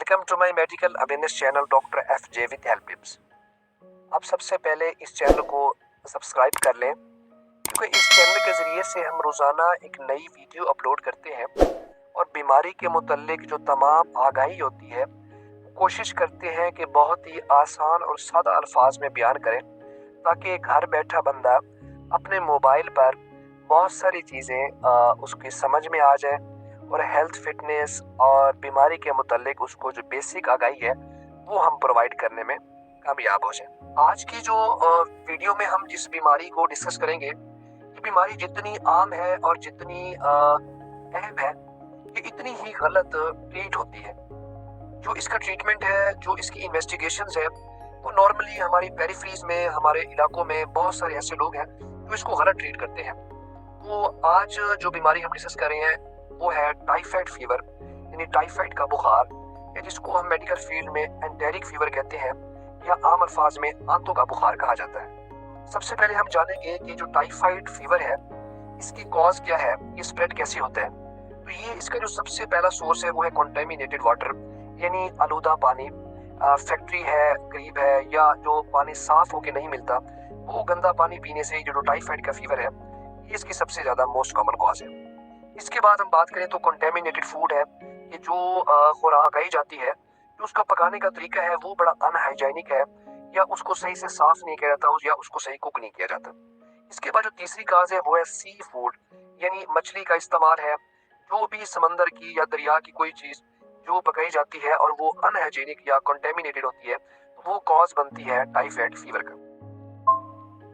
Welcome to my medical awareness channel doctor FJ with help tips. आप सबसे पहले इस चैनल को सब्सक्राइब कर लें, क्योंकि इस चैनल के ज़रिए से हम रोज़ाना एक नई वीडियो अपलोड करते हैं और बीमारी के मुतल्लिक जो तमाम आगाही होती है कोशिश करते हैं कि बहुत ही आसान और सादा अल्फाज में बयान करें, ताकि घर बैठा बंदा अपने मोबाइल पर बहुत सारी चीज़ें उसकी समझ में आ जाए और हेल्थ फिटनेस और बीमारी के मुतल्लिक उसको जो बेसिक आगाही है वो हम प्रोवाइड करने में कामयाब हो जाए। आज की जो वीडियो में हम जिस बीमारी को डिस्कस करेंगे, ये बीमारी जितनी आम है और जितनी अहम है, ये इतनी ही गलत ट्रीट होती है। जो इसका ट्रीटमेंट है, जो इसकी इन्वेस्टिगेशंस है, वो नॉर्मली हमारी पेरिफेरीज में, हमारे इलाकों में बहुत सारे ऐसे लोग हैं जो इसको गलत ट्रीट करते हैं। तो आज जो बीमारी हम डिस्कस कर रहे हैं वो है टाइफाइड फीवर, यानी टाइफाइड का बुखार, या जिसको हम मेडिकल फील्ड में एंटेरिक फीवर कहते हैं, या आम अल्फाज में आंतों का बुखार कहा जाता है। सबसे पहले हम जानेंगे कि जो टाइफाइड फीवर है इसकी कॉज क्या है, ये स्प्रेड कैसे होता है। तो ये इसका जो सबसे पहला सोर्स है वो है कॉन्टेमिनेटेड वाटर, यानी आलूदा पानी। फैक्ट्री है करीब है, या जो पानी साफ होके नहीं मिलता, वो गंदा पानी पीने से जो टाइफाइड का फीवर है ये इसकी सबसे ज्यादा मोस्ट कॉमन कॉज है। इसके बाद हम बात करें तो कंटेमिनेटेड फूड है, ये जो खुराक पकाई जाती है, जो उसका पकाने का तरीका है वो बड़ा अनहाइजीनिक है, या उसको सही से साफ नहीं किया जाता, या उसको सही कुक नहीं किया जाता। इसके बाद जो तीसरी काज है वो है सी फूड, यानी मछली का इस्तेमाल है। जो भी समंदर की या दरिया की कोई चीज जो पकाई जाती है और वो अनहाइजीनिक या कंटेमिनेटेड होती है, वो कॉज बनती है टाइफाइड फीवर का।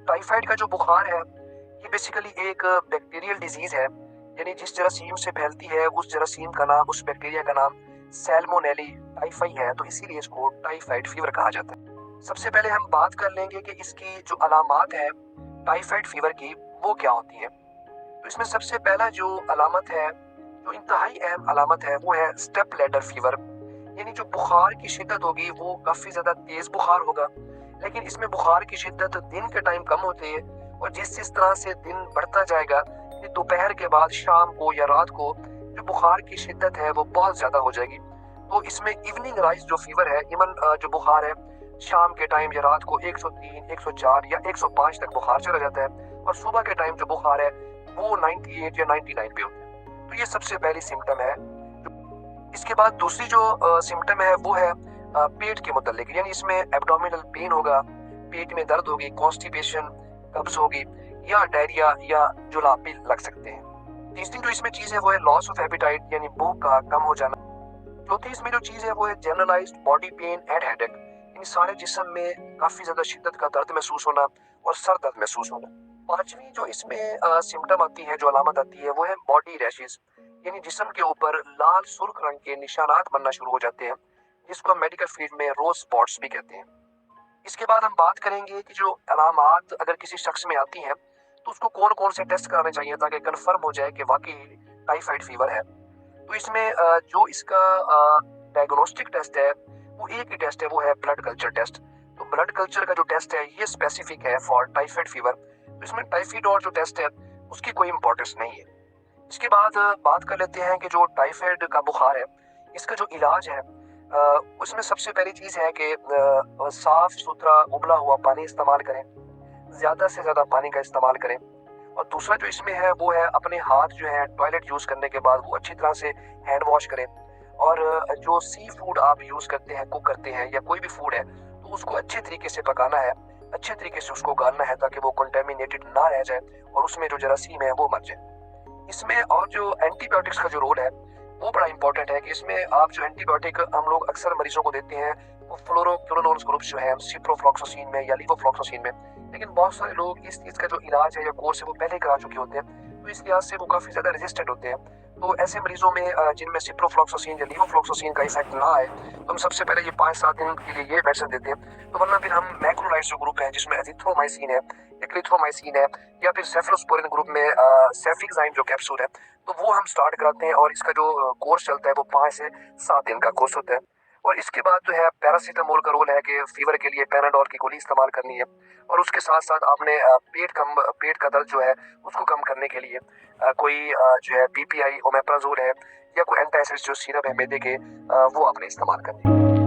टाइफाइड का जो बुखार है ये बेसिकली एक बैक्टीरियल डिजीज है, यानी जिस जरासीम से फैलती है उस जरासीम का नाम, उस बैक्टीरिया का नाम सैल्मोनेली टाइफाई है, तो इसीलिए इसको टाइफाइड फीवर कहा जाता है। सबसे पहले हम बात कर लेंगे कि इसकी जो अलामात है टाइफाइड फीवर की वो क्या होती है। तो इसमें सबसे पहला जो अलामत है, जो इंतहाई अहम अलामत है, वो है स्टेप लैडर फीवर, यानी जो बुखार की शिद्दत होगी वो काफी ज्यादा तेज बुखार होगा, लेकिन इसमें बुखार की शिद्दत दिन के टाइम कम होती है, और जिस तरह से दिन बढ़ता जाएगा, दोपहर के बाद शाम को या रात को जो बुखार की शिद्दत है वो बहुत ज्यादा हो जाएगी। तो इसमें इवनिंग राइज जो फीवर है, इवन जो बुखार है शाम के टाइम या रात को 103, 104 या 105 तक बुखार चला जाता है, और सुबह के टाइम जो बुखार है वो 98 या 99 पे होता है। तो ये सबसे पहली सिम्टम है। इसके बाद दूसरी जो सिम्टम है वो है पेट के मुतल्लिक, यानी इसमें एब्डोमिनल पेन होगा, पेट में दर्द होगी, कॉन्स्टिपेशन, कब्ज होगी, या डायरिया या जुलापी लग सकते हैं। तीसरी जो इसमें चीज है वो है लॉस ऑफ एपेटाइट, यानी भूख का कम हो जाना। चौथी इसमें जो चीज है वो है generalised body pain and headache, यानी सारे जिस्म में काफी ज्यादा शिद्दत का दर्द महसूस होना और सर दर्द महसूस होना। पांचवी जो इसमें सिम्टम आती है, जो अलामत आती है, वो है बॉडी रैशेस, यानी जिस्म के ऊपर लाल सुर्ख रंग के निशानात बनना शुरू हो जाते हैं, जिसको हम मेडिकल फील्ड में रोज स्पॉट्स भी कहते हैं। इसके बाद हम बात करेंगे कि जो अलामात अगर किसी शख्स में आती हैं तो उसको कौन कौन से टेस्ट कराने चाहिए ताकि कंफर्म हो जाए कि वाकई टाइफाइड फीवर है। तो इसमें जो इसका डायग्नोस्टिक टेस्ट है वो एक ही टेस्ट है, वो है ब्लड कल्चर टेस्ट। तो ब्लड कल्चर का जो टेस्ट है ये स्पेसिफिक है फॉर टाइफाइड फीवर। तो इसमें टाइफाइड जो टेस्ट है उसकी कोई इंपॉर्टेंस नहीं है। इसके बाद बात कर लेते हैं कि जो टाइफाइड का बुखार है इसका जो इलाज है, उसमें सबसे पहली चीज है कि साफ सुथरा उबला हुआ पानी इस्तेमाल करें, ज्यादा से ज्यादा पानी का इस्तेमाल करें। और दूसरा जो इसमें है वो है अपने हाथ जो है टॉयलेट यूज करने के बाद वो अच्छी तरह से हैंड वॉश करें। और जो सी फूड आप यूज करते हैं, कुक करते हैं, या कोई भी फूड है, तो उसको अच्छे तरीके से पकाना है, अच्छे तरीके से उसको गालना है, ताकि वो कंटेमिनेटेड ना रह जाए और उसमें जो जरासीम है वो मर जाए। इसमें और जो एंटीबायोटिक्स का जो रोल है वो बड़ा इंपॉर्टेंट है, कि इसमें आप जो एंटीबायोटिक हम लोग अक्सर मरीजों को देते हैं वो फ्लोरोक्विनोलोन्स ग्रुप्स जो है सिप्रोफ्लॉक्सासिन में या लीवोफ्लॉक्सासिन में, लेकिन बहुत सारे लोग इस चीज का जो इलाज है या कोर्स है वो पहले करा चुके होते हैं, तो इस लिहाज से वो काफी ज्यादा रेजिस्टेंट होते हैं। तो ऐसे मरीजों में जिनमें सिप्रोफ्लॉक्सासिन या लीवोफ्लॉक्सासिन का इफेक्ट ना आए, तो हम सबसे पहले ये 5-7 दिन के लिए ये मेडिसिन देते हैं। तो वरना फिर हम मैक्रोलाइड्स जो ग्रुप है जिसमें एजिथ्रोमाइसिन है, एक्लिथ्रोमाइसिन है, या फिर सेफलोस्पोरिन ग्रुप में सेफिक्साइन जो कैप्सूल है, तो वो हम स्टार्ट कराते हैं, और इसका जो कोर्स चलता है वो 5 से 7 दिन का कोर्स होता है। और इसके बाद जो है पैरासीटामोल का रोल है कि फीवर के लिए पैनाडोल की गोली इस्तेमाल करनी है, और उसके साथ साथ आपने पेट का दर्द जो है उसको कम करने के लिए कोई जो है PPI ओमेप्राजोल है, या कोई एंटासिड जो सिरप है मैदे के वो आपने इस्तेमाल करनी है।